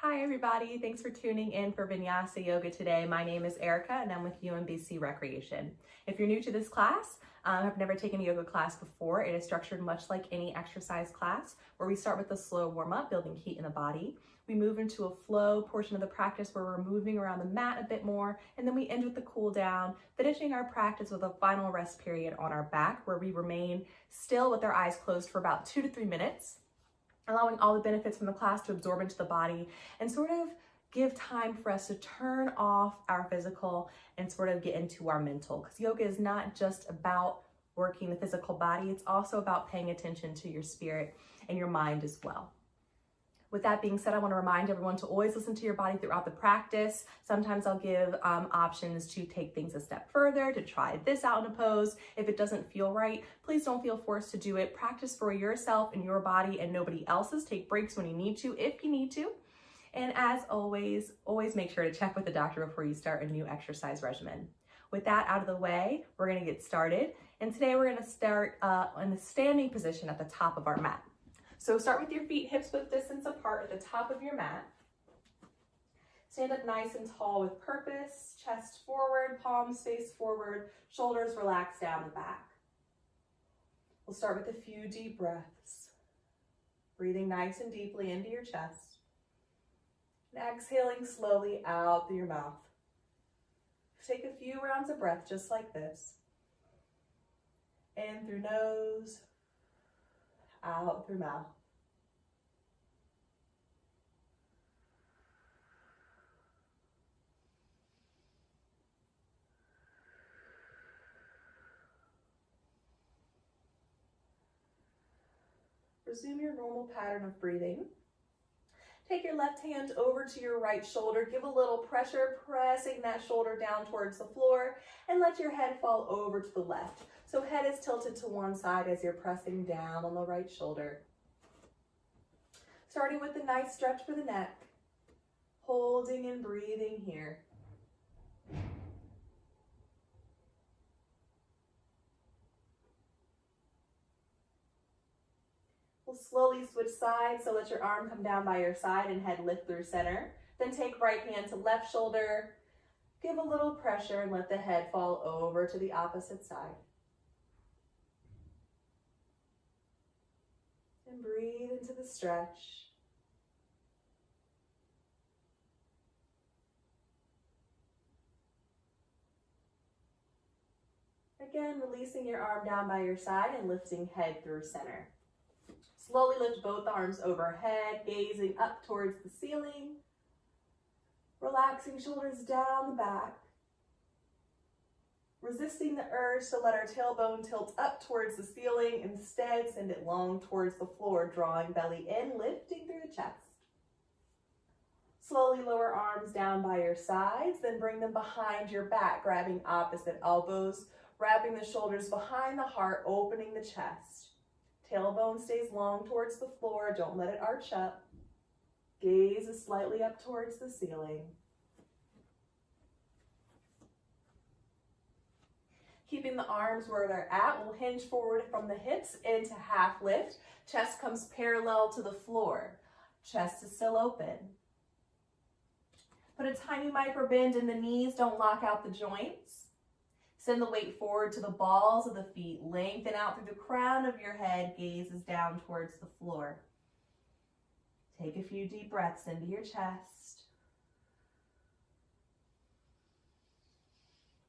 Hi everybody, thanks for tuning in for Vinyasa Yoga today. My name is Erica and I'm with UMBC Recreation. If you're new to this class, I've never taken a yoga class before. It is structured much like any exercise class where we start with a slow warm-up, building heat in the body. We move into a flow portion of the practice where we're moving around the mat a bit more, and then we end with the cool down, finishing our practice with a final rest period on our back where we remain still with our eyes closed for about 2 to 3 minutes, allowing all the benefits from the class to absorb into the body and sort of give time for us to turn off our physical and sort of get into our mental. Because yoga is not just about working the physical body, it's also about paying attention to your spirit and your mind as well. With that being said, I want to remind everyone to always listen to your body throughout the practice. Sometimes I'll give options to take things a step further, to try this out in a pose. If it doesn't feel right, please don't feel forced to do it. Practice for yourself and your body and nobody else's. Take breaks when you need to, if you need to. And as always make sure to check with the doctor before you start a new exercise regimen. With that out of the way, we're going to get started. And today we're going to start in the standing position at the top of our mat. So start with your feet hips width distance apart at the top of your mat. Stand up nice and tall with purpose, chest forward, palms face forward, shoulders relaxed down the back. We'll start with a few deep breaths. Breathing nice and deeply into your chest. And exhaling slowly out through your mouth. Take a few rounds of breath just like this. In through nose, out through mouth. Resume your normal pattern of breathing. Take your left hand over to your right shoulder. Give a little pressure, pressing that shoulder down towards the floor, and let your head fall over to the left. So head is tilted to one side as you're pressing down on the right shoulder. Starting with a nice stretch for the neck. Holding and breathing here. We'll slowly switch sides, so let your arm come down by your side and head lift through center. Then take right hand to left shoulder. Give a little pressure and let the head fall over to the opposite side. And breathe into the stretch. Again, releasing your arm down by your side and lifting head through center. Slowly lift both arms overhead, gazing up towards the ceiling. Relaxing shoulders down the back. Resisting the urge to let our tailbone tilt up towards the ceiling. Instead, send it long towards the floor, drawing belly in, lifting through the chest. Slowly lower arms down by your sides, then bring them behind your back, grabbing opposite elbows, wrapping the shoulders behind the heart, opening the chest. Tailbone stays long towards the floor, don't let it arch up. Gaze is slightly up towards the ceiling. Keeping the arms where they're at, we'll hinge forward from the hips into half lift. Chest comes parallel to the floor. Chest is still open. Put a tiny micro bend in the knees, don't lock out the joints. Send the weight forward to the balls of the feet. Lengthen out through the crown of your head. Gaze is down towards the floor. Take a few deep breaths into your chest.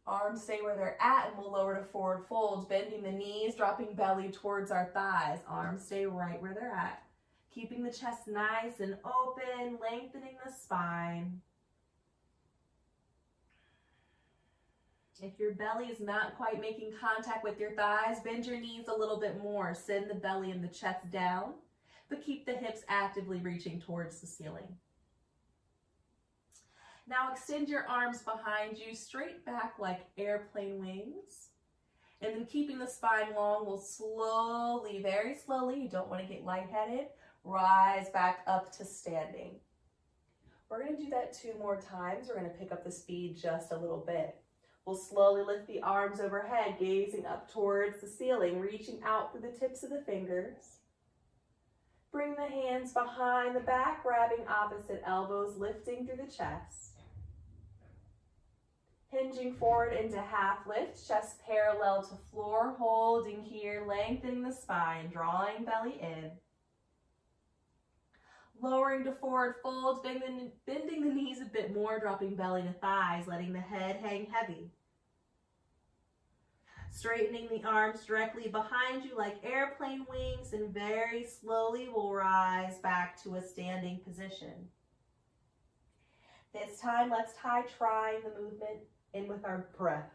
Arms stay where they're at, and we'll lower to forward fold, bending the knees, dropping belly towards our thighs. Arms stay right where they're at. Keeping the chest nice and open, lengthening the spine. If your belly is not quite making contact with your thighs, bend your knees a little bit more. Send the belly and the chest down, but keep the hips actively reaching towards the ceiling. Now extend your arms behind you, straight back like airplane wings. And then keeping the spine long, we'll slowly, very slowly, you don't want to get lightheaded, rise back up to standing. We're going to do that 2 more times. We're going to pick up the speed just a little bit. We'll slowly lift the arms overhead, gazing up towards the ceiling, reaching out through the tips of the fingers. Bring the hands behind the back, grabbing opposite elbows, lifting through the chest. Hinging forward into half lift, chest parallel to floor, holding here, lengthening the spine, drawing belly in. Lowering to forward fold, bending the knees a bit more, dropping belly to thighs, letting the head hang heavy. Straightening the arms directly behind you like airplane wings, and very slowly we'll rise back to a standing position. This time, let's trying the movement in with our breath.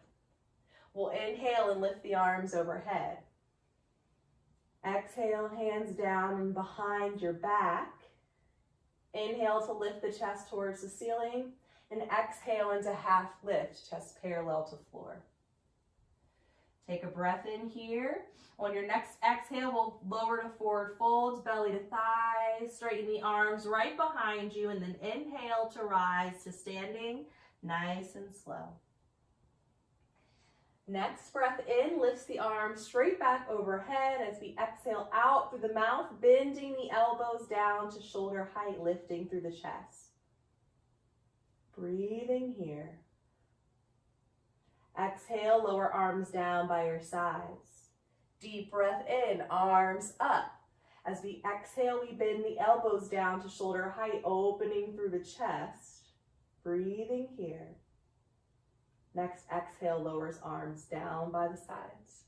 We'll inhale and lift the arms overhead. Exhale, hands down and behind your back. Inhale to lift the chest towards the ceiling, and exhale into half lift, chest parallel to floor. Take a breath in here. On your next exhale, we'll lower to forward folds, belly to thighs, straighten the arms right behind you, and then inhale to rise to standing, nice and slow. Next breath in, lifts the arms straight back overhead as we exhale out through the mouth, bending the elbows down to shoulder height, lifting through the chest. Breathing here. Exhale, lower arms down by your sides. Deep breath in, arms up. As we exhale, we bend the elbows down to shoulder height, opening through the chest. Breathing here. Next exhale, lowers arms down by the sides.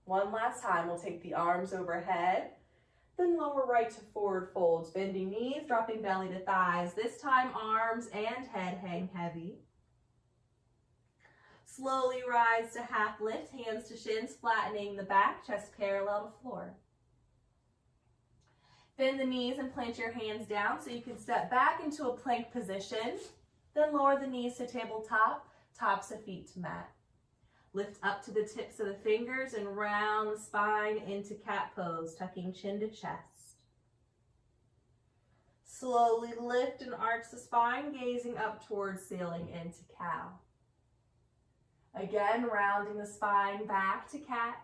One last time, we'll take the arms overhead, then lower right to forward folds, bending knees, dropping belly to thighs. This time, arms and head hang heavy. Slowly rise to half lift, hands to shins, flattening the back, chest parallel to floor. Bend the knees and plant your hands down so you can step back into a plank position. Then lower the knees to tabletop, tops of feet to mat. Lift up to the tips of the fingers and round the spine into cat pose, tucking chin to chest. Slowly lift and arch the spine, gazing up towards ceiling into cow. Again, rounding the spine back to cat.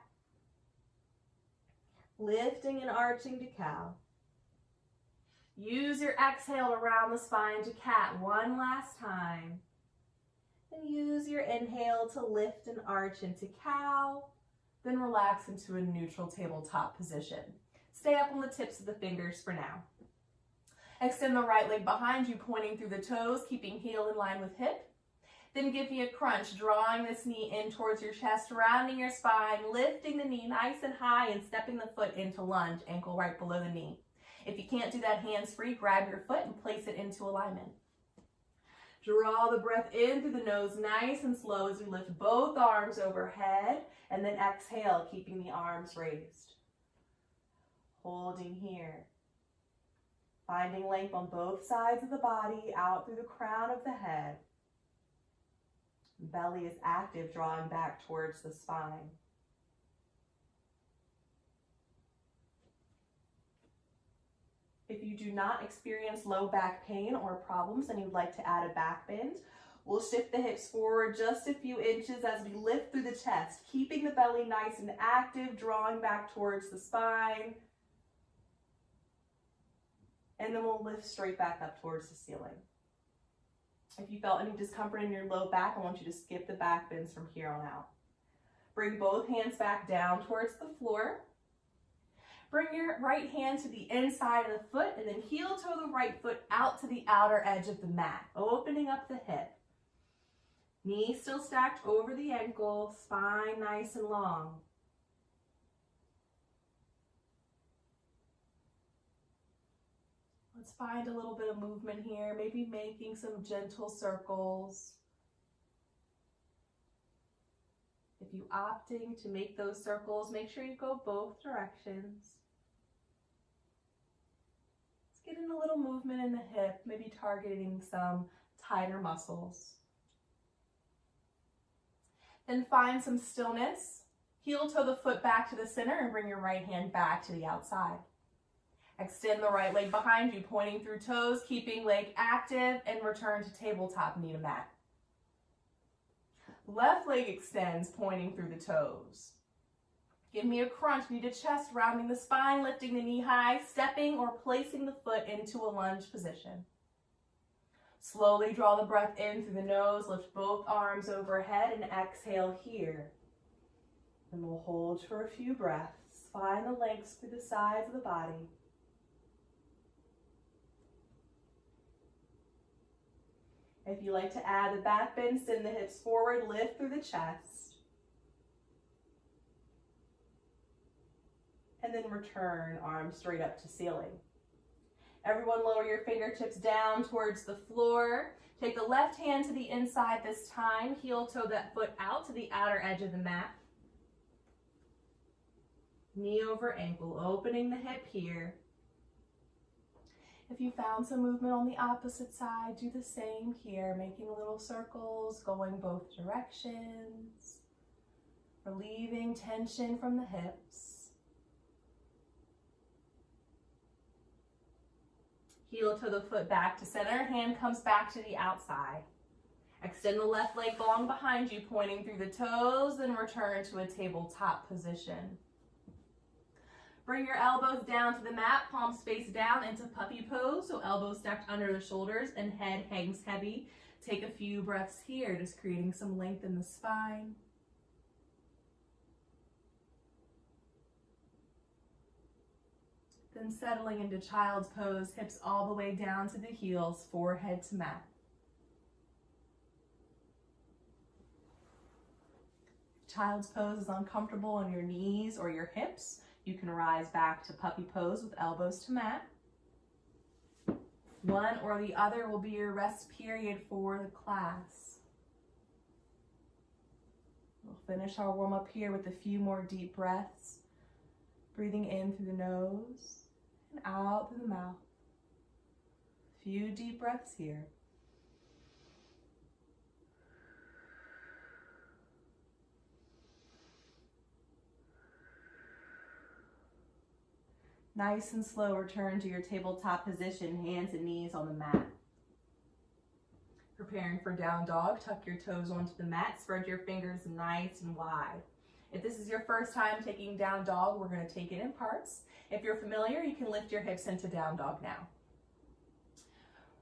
Lifting and arching to cow. Use your exhale to round the spine to cat one last time. And use your inhale to lift and arch into cow. Then relax into a neutral tabletop position. Stay up on the tips of the fingers for now. Extend the right leg behind you, pointing through the toes, keeping heel in line with hip. Then give me a crunch, drawing this knee in towards your chest, rounding your spine, lifting the knee nice and high, and stepping the foot into lunge, ankle right below the knee. If you can't do that hands free, grab your foot and place it into alignment. Draw the breath in through the nose nice and slow as we lift both arms overhead, and then exhale, keeping the arms raised. Holding here. Finding length on both sides of the body, out through the crown of the head. Belly is active, drawing back towards the spine. If you do not experience low back pain or problems and you'd like to add a back bend, we'll shift the hips forward just a few inches as we lift through the chest, keeping the belly nice and active, drawing back towards the spine. And then we'll lift straight back up towards the ceiling. If you felt any discomfort in your low back, I want you to skip the back bends from here on out. Bring both hands back down towards the floor. Bring your right hand to the inside of the foot and then heel toe the right foot out to the outer edge of the mat, opening up the hip. Knees still stacked over the ankle, spine nice and long. Let's find a little bit of movement here, maybe making some gentle circles. If you're opting to make those circles, make sure you go both directions. Let's get in a little movement in the hip, maybe targeting some tighter muscles. Then find some stillness. Heel toe the foot back to the center and bring your right hand back to the outside. Extend the right leg behind you, pointing through toes, keeping leg active, and return to tabletop, knee to mat. Left leg extends, pointing through the toes. Give me a crunch, knee to chest, rounding the spine, lifting the knee high, stepping or placing the foot into a lunge position. Slowly draw the breath in through the nose, lift both arms overhead and exhale here. And we'll hold for a few breaths. Find the lengths through the sides of the body. If you like to add the back bend, send the hips forward, lift through the chest. And then return, arms straight up to ceiling. Everyone lower your fingertips down towards the floor. Take the left hand to the inside this time. Heel toe that foot out to the outer edge of the mat. Knee over ankle, opening the hip here. If you found some movement on the opposite side, do the same here, making little circles, going both directions, relieving tension from the hips. Heel toe the foot back to center, hand comes back to the outside. Extend the left leg long behind you, pointing through the toes, then return to a tabletop position. Bring your elbows down to the mat, palms face down into puppy pose, so elbows stacked under the shoulders and head hangs heavy. Take a few breaths here, just creating some length in the spine. Then settling into child's pose, hips all the way down to the heels, forehead to mat. If child's pose is uncomfortable on your knees or your hips, you can rise back to puppy pose with elbows to mat. One or the other will be your rest period for the class. We'll finish our warm up here with a few more deep breaths. Breathing in through the nose and out through the mouth. A few deep breaths here. Nice and slow, return to your tabletop position, hands and knees on the mat. Preparing for down dog, tuck your toes onto the mat, spread your fingers nice and wide. If this is your first time taking down dog, we're going to take it in parts. If you're familiar, you can lift your hips into down dog now.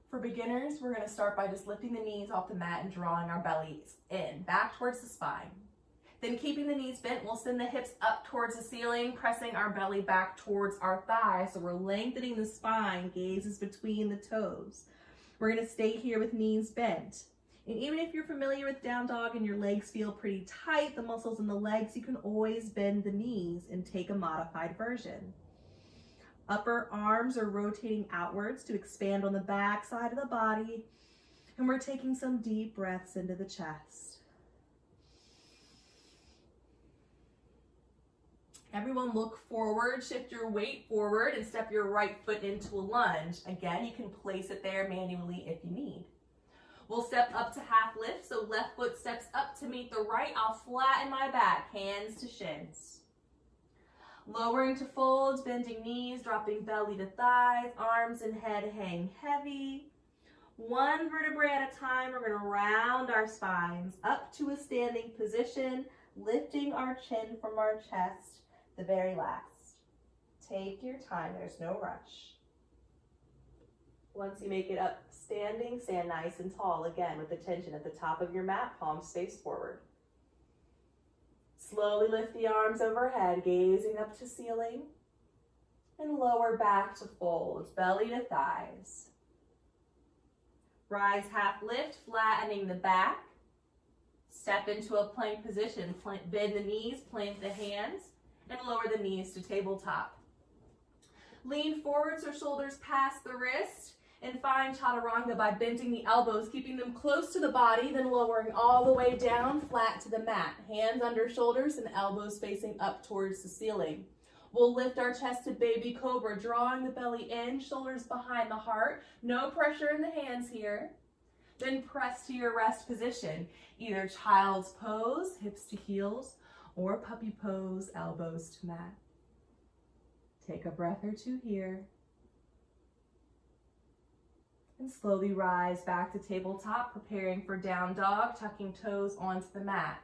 For beginners, we're going to start by just lifting the knees off the mat and drawing our bellies in, back towards the spine. Then keeping the knees bent, we'll send the hips up towards the ceiling, pressing our belly back towards our thighs. So we're lengthening the spine, gazes between the toes. We're going to stay here with knees bent. And even if you're familiar with down dog and your legs feel pretty tight, the muscles in the legs, you can always bend the knees and take a modified version. Upper arms are rotating outwards to expand on the back side of the body. And we're taking some deep breaths into the chest. Everyone look forward, shift your weight forward and step your right foot into a lunge. Again, you can place it there manually if you need. We'll step up to half lift, so left foot steps up to meet the right. I'll flatten my back, hands to shins. Lowering to folds, bending knees, dropping belly to thighs, arms and head hang heavy. One vertebrae at a time, we're gonna round our spines up to a standing position, lifting our chin from our chest. The very last. Take your time, there's no rush. Once you make it up standing, stand nice and tall again with the tension at the top of your mat, palms face forward. Slowly lift the arms overhead, gazing up to ceiling, and lower back to folds, belly to thighs. Rise half lift, flattening the back. Step into a plank position, bend the knees, plant the hands, and lower the knees to tabletop. Lean forward so shoulders pass the wrist, and find chaturanga by bending the elbows, keeping them close to the body, then lowering all the way down, flat to the mat. Hands under shoulders and elbows facing up towards the ceiling. We'll lift our chest to baby cobra, drawing the belly in, shoulders behind the heart. No pressure in the hands here. Then press to your rest position, either child's pose, hips to heels, or puppy pose, elbows to mat. Take a breath or two here. And slowly rise back to tabletop, preparing for down dog, tucking toes onto the mat.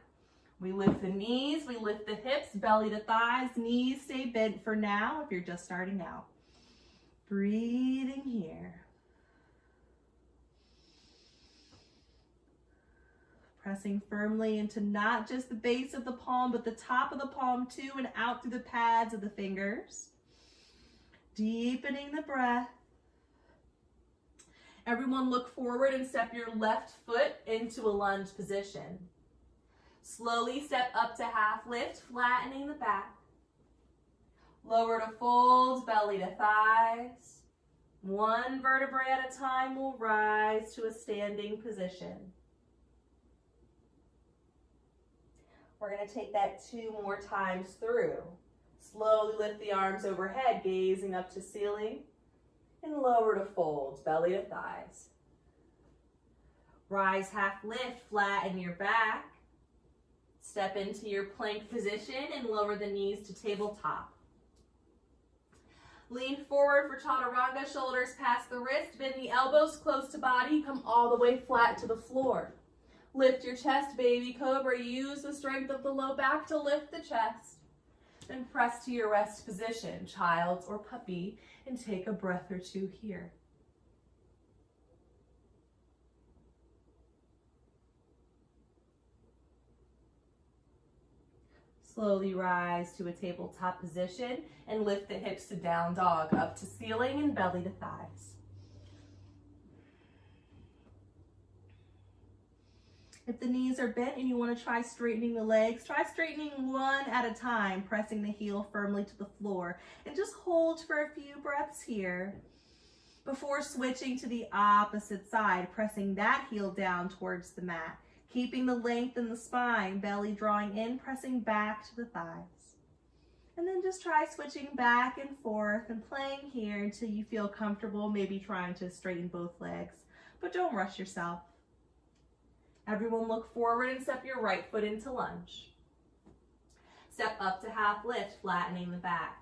We lift the knees, we lift the hips, belly to thighs, knees stay bent for now if you're just starting out. Breathing here. Pressing firmly into not just the base of the palm, but the top of the palm too, and out through the pads of the fingers. Deepening the breath. Everyone look forward and step your left foot into a lunge position. Slowly step up to half lift, flattening the back. Lower to fold, belly to thighs. One vertebrae at a time will rise to a standing position. We're going to take that 2 more times through. Slowly lift the arms overhead, gazing up to ceiling. And lower to fold, belly to thighs. Rise half lift, flatten your back. Step into your plank position and lower the knees to tabletop. Lean forward for chaturanga, shoulders past the wrist, bend the elbows close to body, come all the way flat to the floor. Lift your chest, baby cobra. Use the strength of the low back to lift the chest. Then press to your rest position, child's or puppy, and take a breath or 2 here. Slowly rise to a tabletop position and lift the hips to down dog, up to ceiling and belly to thighs. If the knees are bent and you want to try straightening the legs, try straightening one at a time, pressing the heel firmly to the floor. And just hold for a few breaths here before switching to the opposite side, pressing that heel down towards the mat, keeping the length in the spine, belly drawing in, pressing back to the thighs. And then just try switching back and forth and playing here until you feel comfortable, maybe trying to straighten both legs, but don't rush yourself. Everyone look forward and step your right foot into lunge. Step up to half lift, flattening the back.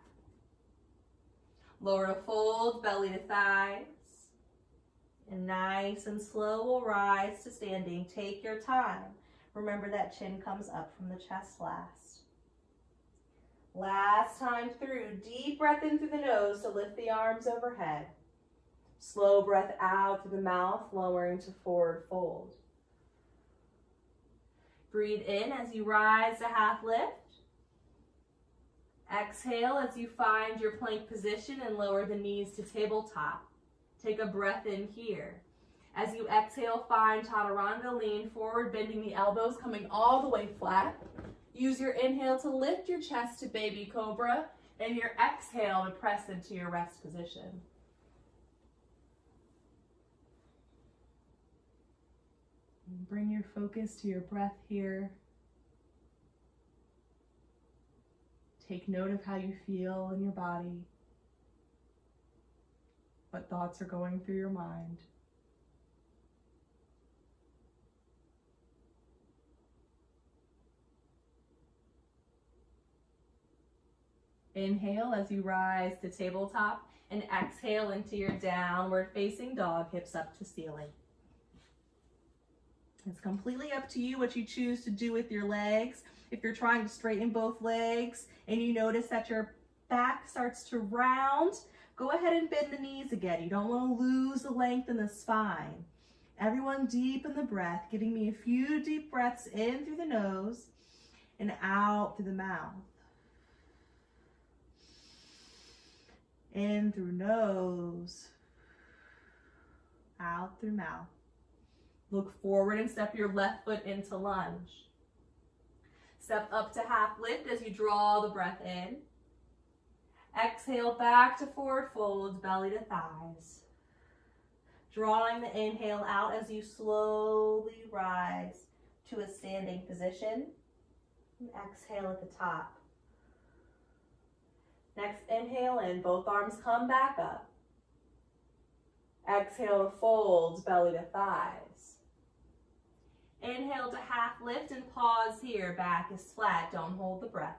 Lower to fold, belly to thighs. And nice and slow we'll rise to standing. Take your time. Remember that chin comes up from the chest last. Last time through, deep breath in through the nose to lift the arms overhead. Slow breath out through the mouth, lowering to forward fold. Breathe in as you rise to half lift. Exhale as you find your plank position and lower the knees to tabletop. Take a breath in here. As you exhale, find chaturanga, lean forward, bending the elbows, coming all the way flat. Use your inhale to lift your chest to baby cobra, and your exhale to press into your rest position. Bring your focus to your breath here. Take note of how you feel in your body. What thoughts are going through your mind. Inhale as you rise to tabletop, and exhale into your downward facing dog, hips up to ceiling. It's completely up to you what you choose to do with your legs. If you're trying to straighten both legs and you notice that your back starts to round, go ahead and bend the knees again. You don't want to lose the length in the spine. Everyone deep in the breath, giving me a few deep breaths in through the nose and out through the mouth. In through nose, out through mouth. Look forward and step your left foot into lunge. Step up to half lift as you draw the breath in. Exhale back to forward fold, belly to thighs. Drawing the inhale out as you slowly rise to a standing position. And exhale at the top. Next, inhale in, both arms come back up. Exhale to fold, belly to thighs. Inhale to half lift and pause here. Back is flat, don't hold the breath.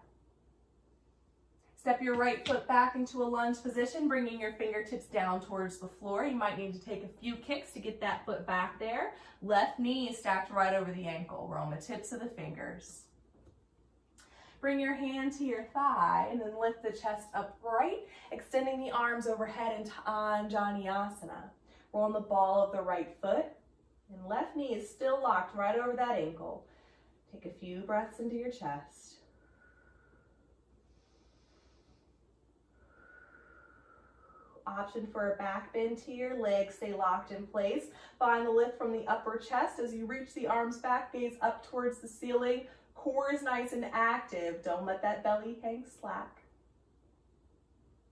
Step your right foot back into a lunge position, bringing your fingertips down towards the floor. You might need to take a few kicks to get that foot back there. Left knee is stacked right over the ankle. We're on the tips of the fingers. Bring your hand to your thigh and then lift the chest upright, extending the arms overhead into Vinyasa. Roll on the ball of the right foot, and left knee is still locked right over that ankle. Take a few breaths into your chest. Option for a back bend to your legs, stay locked in place. Find the lift from the upper chest as you reach the arms back, gaze up towards the ceiling. Core is nice and active. Don't let that belly hang slack.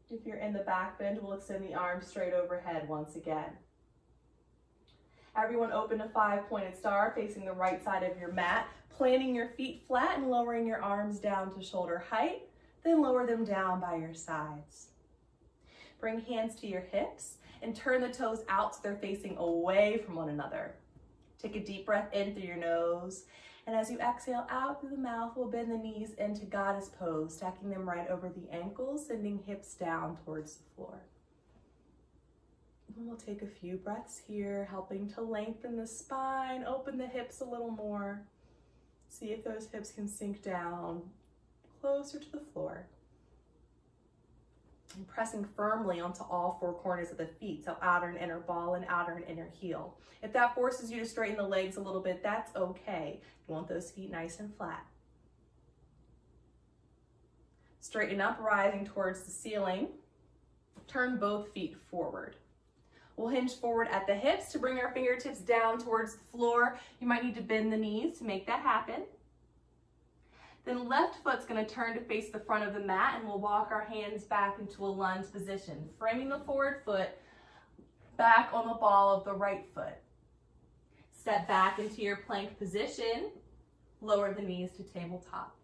If you're in the back bend, we'll extend the arms straight overhead once again. Everyone open a 5-pointed star facing the right side of your mat, planting your feet flat and lowering your arms down to shoulder height, then lower them down by your sides. Bring hands to your hips and turn the toes out so they're facing away from one another. Take a deep breath in through your nose, and as you exhale out through the mouth, we'll bend the knees into goddess pose, stacking them right over the ankles, sending hips down towards the floor. And we'll take a few breaths here, helping to lengthen the spine, open the hips a little more. See if those hips can sink down closer to the floor. And pressing firmly onto all four corners of the feet, so outer and inner ball and outer and inner heel. If that forces you to straighten the legs a little bit, that's okay. You want those feet nice and flat. Straighten up, rising towards the ceiling. Turn both feet forward. We'll hinge forward at the hips to bring our fingertips down towards the floor. You might need to bend the knees to make that happen. Then left foot's going to turn to face the front of the mat, and we'll walk our hands back into a lunge position, framing the forward foot back on the ball of the right foot. Step back into your plank position. Lower the knees to tabletop.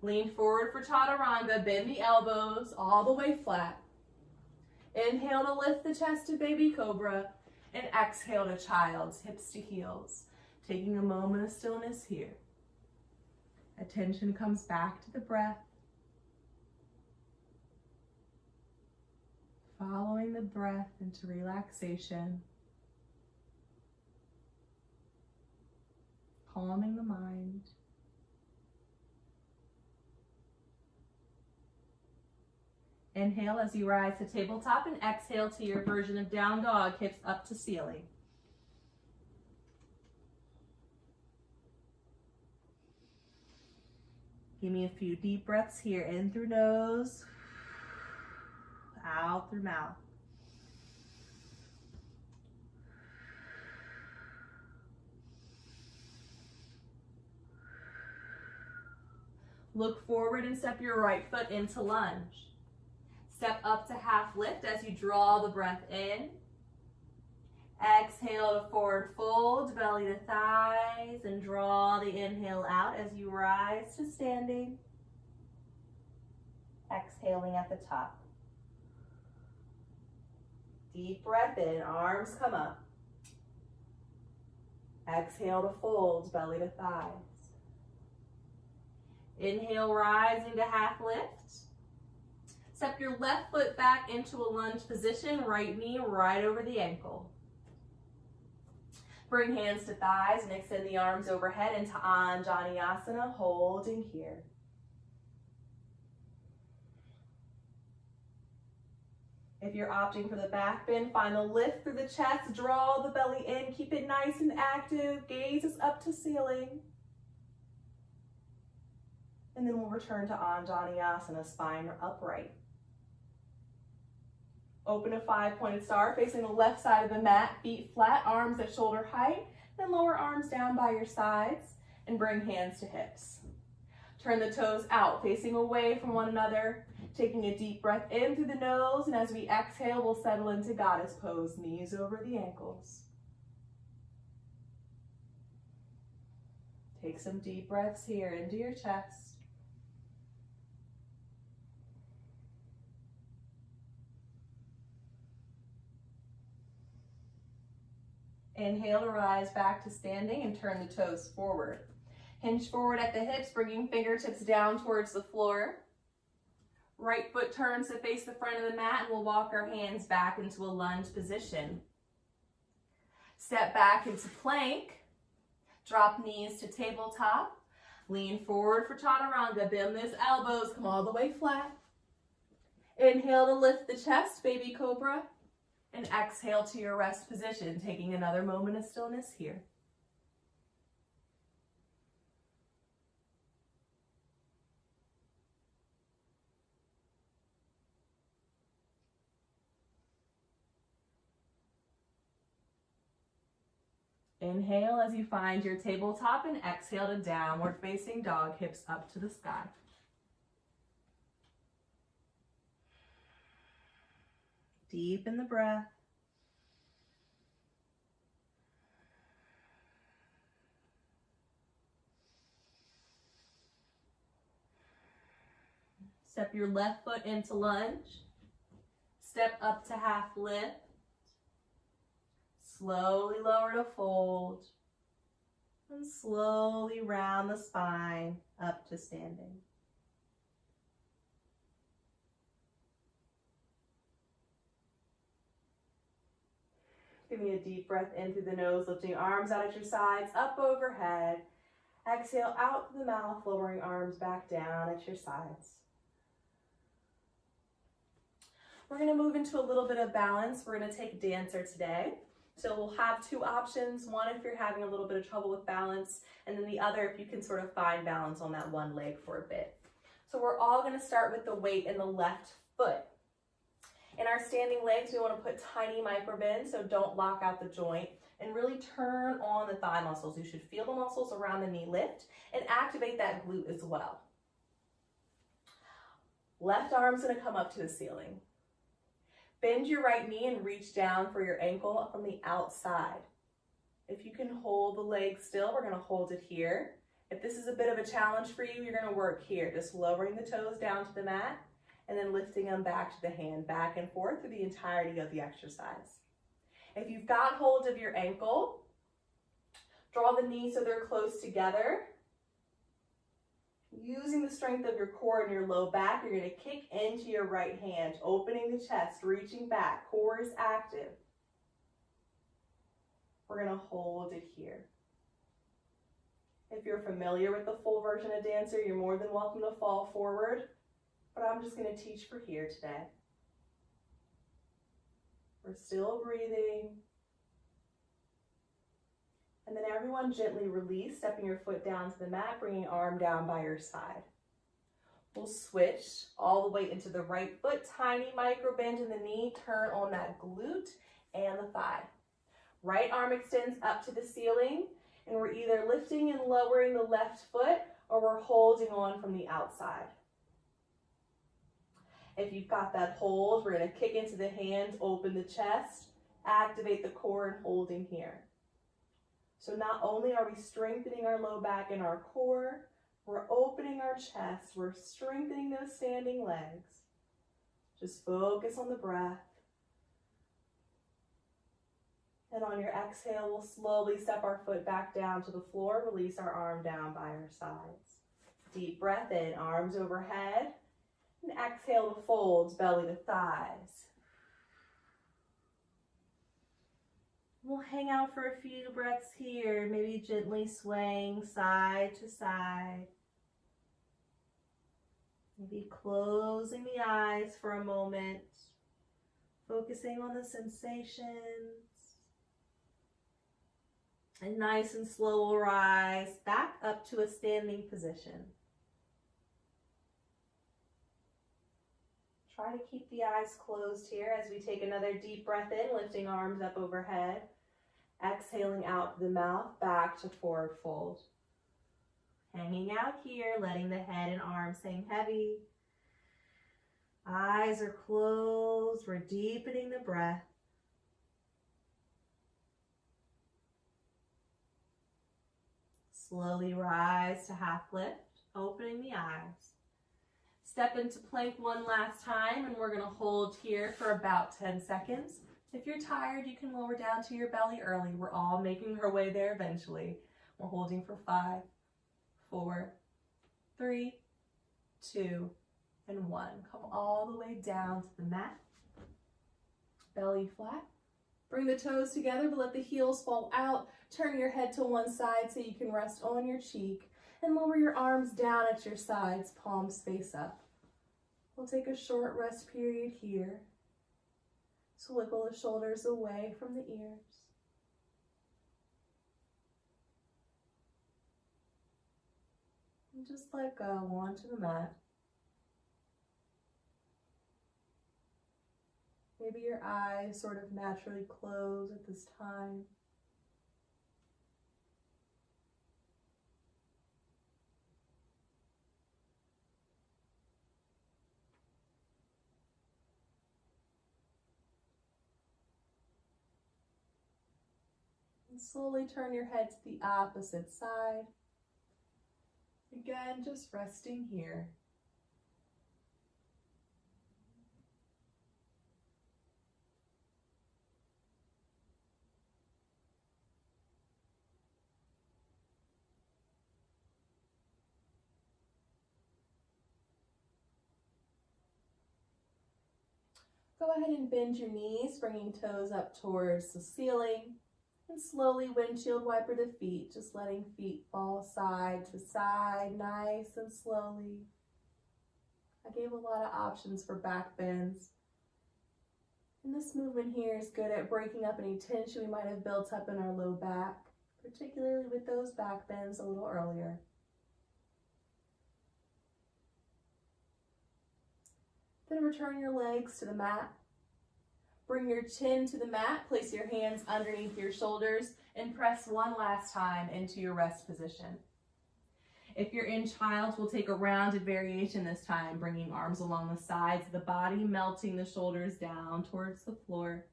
Lean forward for chaturanga. Bend the elbows all the way flat. Inhale to lift the chest to baby cobra, and exhale to child's hips to heels. Taking a moment of stillness here. Attention comes back to the breath. Following the breath into relaxation. Calming the mind. Inhale as you rise to tabletop, and exhale to your version of down dog, hips up to ceiling. Give me a few deep breaths here, in through nose, out through mouth. Look forward and step your right foot into lunge. Step up to half lift as you draw the breath in. Exhale to forward fold, belly to thighs, and draw the inhale out as you rise to standing. Exhaling at the top. Deep breath in, arms come up. Exhale to fold, belly to thighs. Inhale, rising to half lift. Step your left foot back into a lunge position, right knee right over the ankle. Bring hands to thighs and extend the arms overhead into Anjaneyasana, holding here. If you're opting for the back bend, find the lift through the chest, draw the belly in, keep it nice and active, gaze is up to ceiling. And then we'll return to Anjaneyasana, spine upright. Open a 5-pointed star facing the left side of the mat, feet flat, arms at shoulder height, then lower arms down by your sides and bring hands to hips. Turn the toes out, facing away from one another, taking a deep breath in through the nose, and as we exhale, we'll settle into goddess pose, knees over the ankles. Take some deep breaths here into your chest. Inhale to rise back to standing and turn the toes forward. Hinge forward at the hips, bringing fingertips down towards the floor. Right foot turns to face the front of the mat, and we'll walk our hands back into a lunge position. Step back into plank. Drop knees to tabletop. Lean forward for chaturanga. Bend those elbows. Come all the way flat. Inhale to lift the chest, baby cobra. And exhale to your rest position, taking another moment of stillness here. Inhale as you find your tabletop and exhale to downward facing dog, hips up to the sky. Deepen the breath. Step your left foot into lunge. Step up to half lift. Slowly lower to fold. And slowly round the spine up to standing. Give me a deep breath in through the nose, lifting arms out at your sides, up overhead. Exhale out through the mouth, lowering arms back down at your sides. We're going to move into a little bit of balance. We're going to take dancer today. So we'll have two options. One if you're having a little bit of trouble with balance, and then the other if you can sort of find balance on that one leg for a bit. So we're all going to start with the weight in the left foot. In our standing legs, we want to put tiny micro bends, so don't lock out the joint, and really turn on the thigh muscles. You should feel the muscles around the knee lift and activate that glute as well. Left arm's going to come up to the ceiling. Bend your right knee and reach down for your ankle from the outside. If you can hold the leg still, we're going to hold it here. If this is a bit of a challenge for you, you're going to work here, just lowering the toes down to the mat and then lifting them back to the hand, back and forth through the entirety of the exercise. If you've got hold of your ankle, draw the knees so they're close together. Using the strength of your core and your low back, you're going to kick into your right hand, opening the chest, reaching back. Core is active. We're going to hold it here. If you're familiar with the full version of dancer, you're more than welcome to fall forward, but I'm just going to teach for here today. We're still breathing. And then everyone gently release, stepping your foot down to the mat, bringing arm down by your side. We'll switch all the way into the right foot, tiny micro bend in the knee, turn on that glute and the thigh. Right arm extends up to the ceiling, and we're either lifting and lowering the left foot or we're holding on from the outside. If you've got that hold, we're going to kick into the hands, open the chest, activate the core and holding here. So not only are we strengthening our low back and our core, we're opening our chest, we're strengthening those standing legs. Just focus on the breath. And on your exhale, we'll slowly step our foot back down to the floor, release our arm down by our sides. Deep breath in, arms overhead. And exhale to folds, belly to thighs. We'll hang out for a few breaths here, maybe gently swaying side to side. Maybe closing the eyes for a moment, focusing on the sensations. And nice and slow we'll rise back up to a standing position. Try to keep the eyes closed here as we take another deep breath in, lifting arms up overhead. Exhaling out the mouth, back to forward fold. Hanging out here, letting the head and arms hang heavy. Eyes are closed. We're deepening the breath. Slowly rise to half lift, opening the eyes. Step into plank one last time, and we're going to hold here for about 10 seconds. If you're tired, you can lower down to your belly early. We're all making our way there eventually. We're holding for 5, 4, 3, 2, and 1. Come all the way down to the mat. Belly flat. Bring the toes together, but let the heels fall out. Turn your head to one side so you can rest on your cheek. And lower your arms down at your sides, palms face up. We'll take a short rest period here. So wiggle the shoulders away from the ears. And just let go onto the mat. Maybe your eyes sort of naturally close at this time. And slowly turn your head to the opposite side. Again, just resting here. Go ahead and bend your knees, bringing toes up towards the ceiling. And slowly windshield wiper the feet, just letting feet fall side to side, nice and slowly. I gave a lot of options for back bends. And this movement here is good at breaking up any tension we might have built up in our low back, particularly with those back bends a little earlier. Then return your legs to the mat. Bring your chin to the mat, place your hands underneath your shoulders, and press one last time into your rest position. If you're in child's, we'll take a rounded variation this time, bringing arms along the sides of the body, melting the shoulders down towards the floor.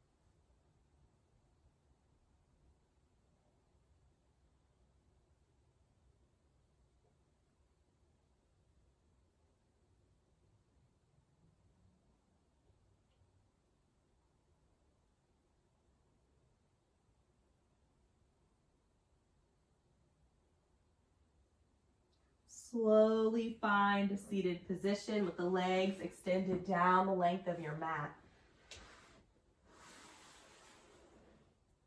Slowly find a seated position with the legs extended down the length of your mat.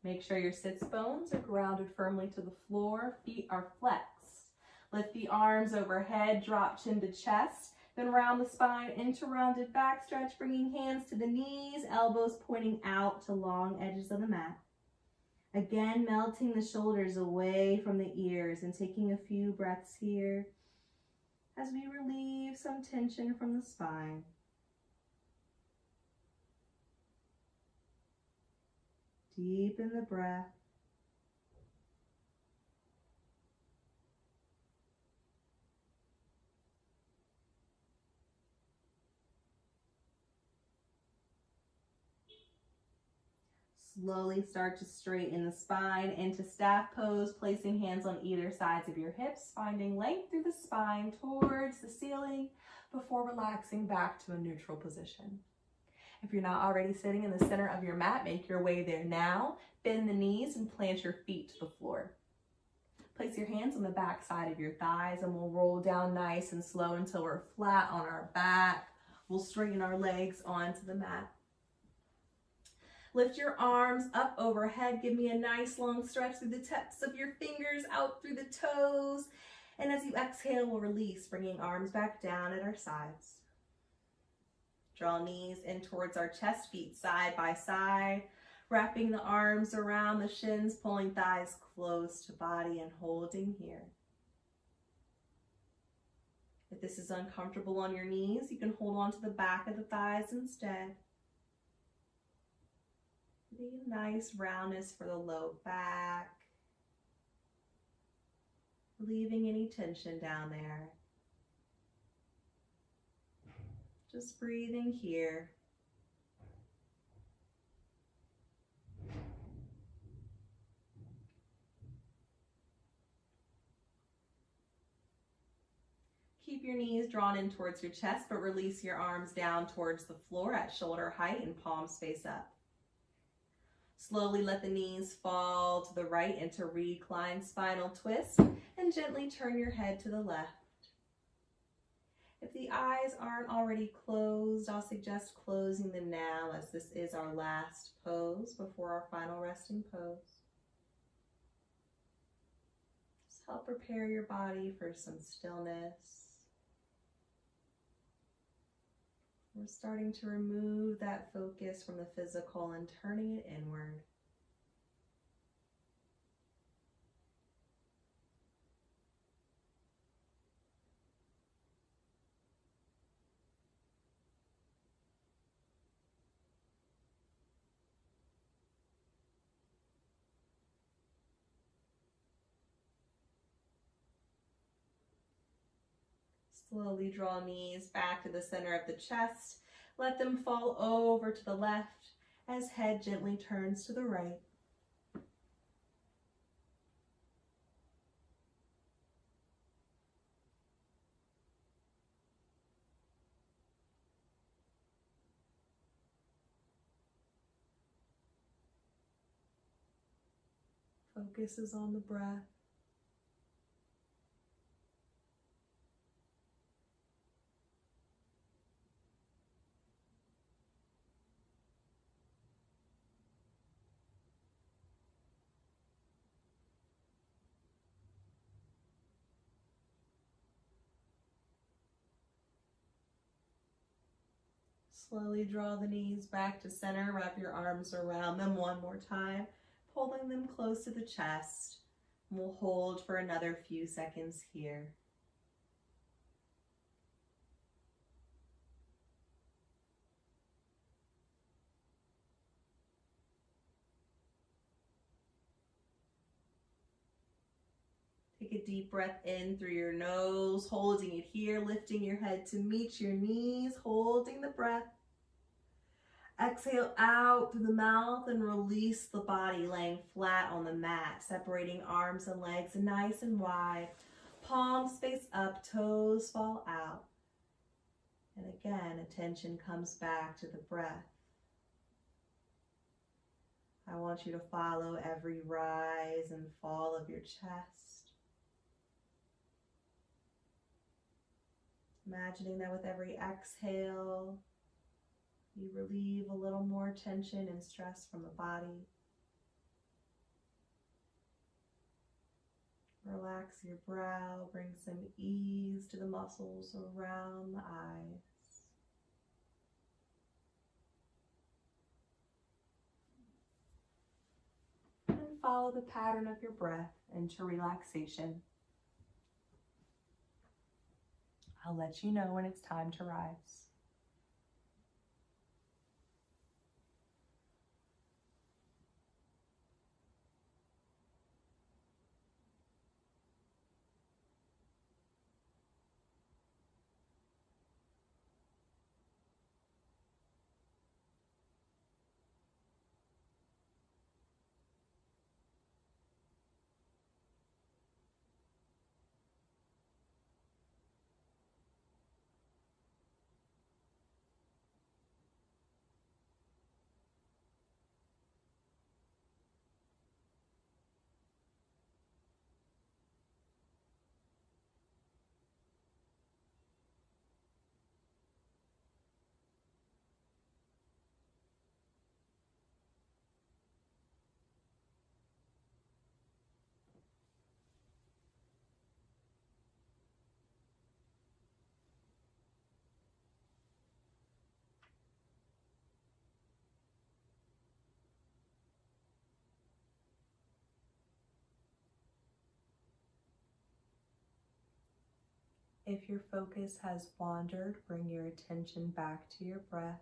Make sure your sits bones are grounded firmly to the floor, feet are flexed. Lift the arms overhead, drop chin to chest, then round the spine into rounded back stretch, bringing hands to the knees, elbows pointing out to long edges of the mat. Again, melting the shoulders away from the ears and taking a few breaths here as we relieve some tension from the spine. Deepen the breath. Slowly start to straighten the spine into staff pose, placing hands on either sides of your hips, finding length through the spine towards the ceiling before relaxing back to a neutral position. If you're not already sitting in the center of your mat, make your way there now. Bend the knees and plant your feet to the floor. Place your hands on the back side of your thighs and we'll roll down nice and slow until we're flat on our back. We'll straighten our legs onto the mat. Lift your arms up overhead. Give me a nice long stretch through the tips of your fingers, out through the toes. And as you exhale, we'll release, bringing arms back down at our sides. Draw knees in towards our chest, feet side by side. Wrapping the arms around the shins, pulling thighs close to body and holding here. If this is uncomfortable on your knees, you can hold on to the back of the thighs instead. A nice roundness for the low back, relieving any tension down there. Just breathing here. Keep your knees drawn in towards your chest, but release your arms down towards the floor at shoulder height and palms face up. Slowly let the knees fall to the right into reclined spinal twist and gently turn your head to the left. If the eyes aren't already closed, I'll suggest closing them now as this is our last pose before our final resting pose. Just help prepare your body for some stillness. We're starting to remove that focus from the physical and turning it inward. Slowly draw knees back to the center of the chest. Let them fall over to the left as head gently turns to the right. Focus is on the breath. Slowly draw the knees back to center. Wrap your arms around them one more time, pulling them close to the chest. We'll hold for another few seconds here. Take a deep breath in through your nose, holding it here, lifting your head to meet your knees, holding the breath. Exhale out through the mouth and release the body, laying flat on the mat, separating arms and legs nice and wide. Palms face up, toes fall out. And again, attention comes back to the breath. I want you to follow every rise and fall of your chest. Imagining that with every exhale, you relieve a little more tension and stress from the body. Relax your brow, bring some ease to the muscles around the eyes. And follow the pattern of your breath into relaxation. I'll let you know when it's time to rise. If your focus has wandered, bring your attention back to your breath.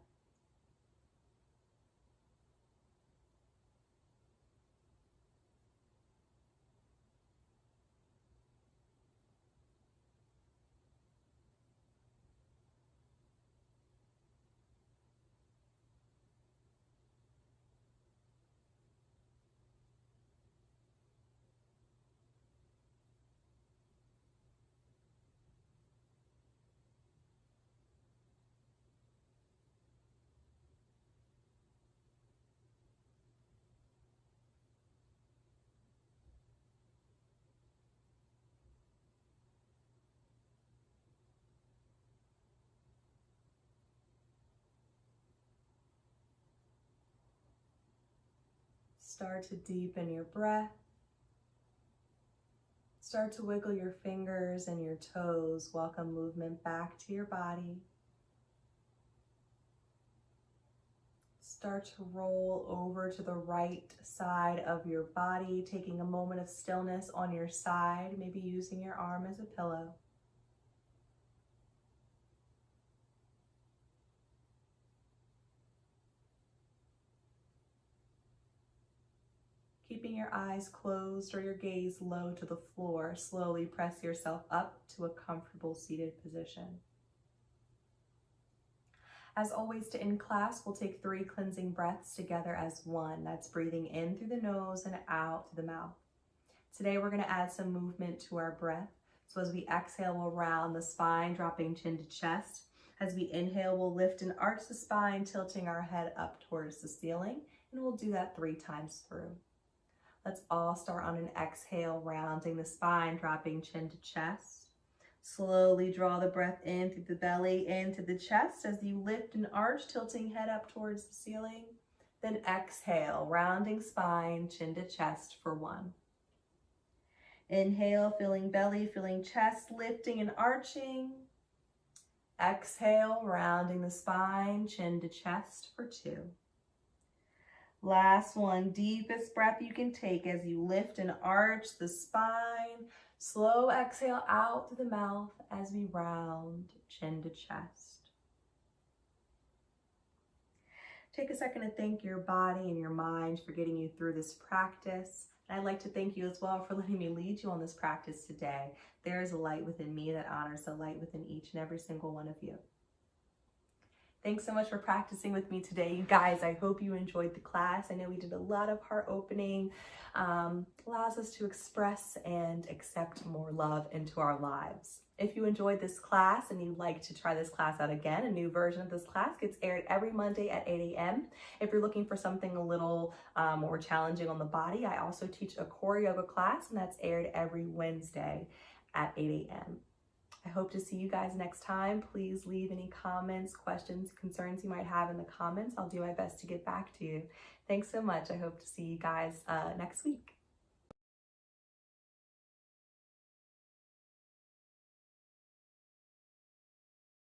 Start to deepen your breath. Start to wiggle your fingers and your toes. Welcome movement back to your body. Start to roll over to the right side of your body, taking a moment of stillness on your side, maybe using your arm as a pillow. Keeping your eyes closed or your gaze low to the floor, slowly press yourself up to a comfortable seated position. As always, to end class, we'll take 3 cleansing breaths together as one. That's breathing in through the nose and out through the mouth. Today, we're going to add some movement to our breath. So as we exhale, we'll round the spine, dropping chin to chest. As we inhale, we'll lift and arch the spine, tilting our head up towards the ceiling. And we'll do that 3 times through. Let's all start on an exhale, rounding the spine, dropping chin to chest. Slowly draw the breath in through the belly, into the chest as you lift and arch, tilting head up towards the ceiling. Then exhale, rounding spine, chin to chest for 1. Inhale, filling belly, filling chest, lifting and arching. Exhale, rounding the spine, chin to chest for 2. Last one, deepest breath you can take as you lift and arch the spine. Slow exhale out through the mouth as we round chin to chest. Take a second to thank your body and your mind for getting you through this practice. And I'd like to thank you as well for letting me lead you on this practice today. There is a light within me that honors the light within each and every single one of you. Thanks so much for practicing with me today, you guys. I hope you enjoyed the class. I know we did a lot of heart opening, allows us to express and accept more love into our lives. If you enjoyed this class and you'd like to try this class out again, a new version of this class gets aired every Monday at 8 a.m. If you're looking for something a little more challenging on the body, I also teach a core yoga class, and that's aired every Wednesday at 8 a.m. I hope to see you guys next time. Please leave any comments, questions, concerns you might have in the comments. I'll do my best to get back to you. Thanks so much. I hope to see you guys next week.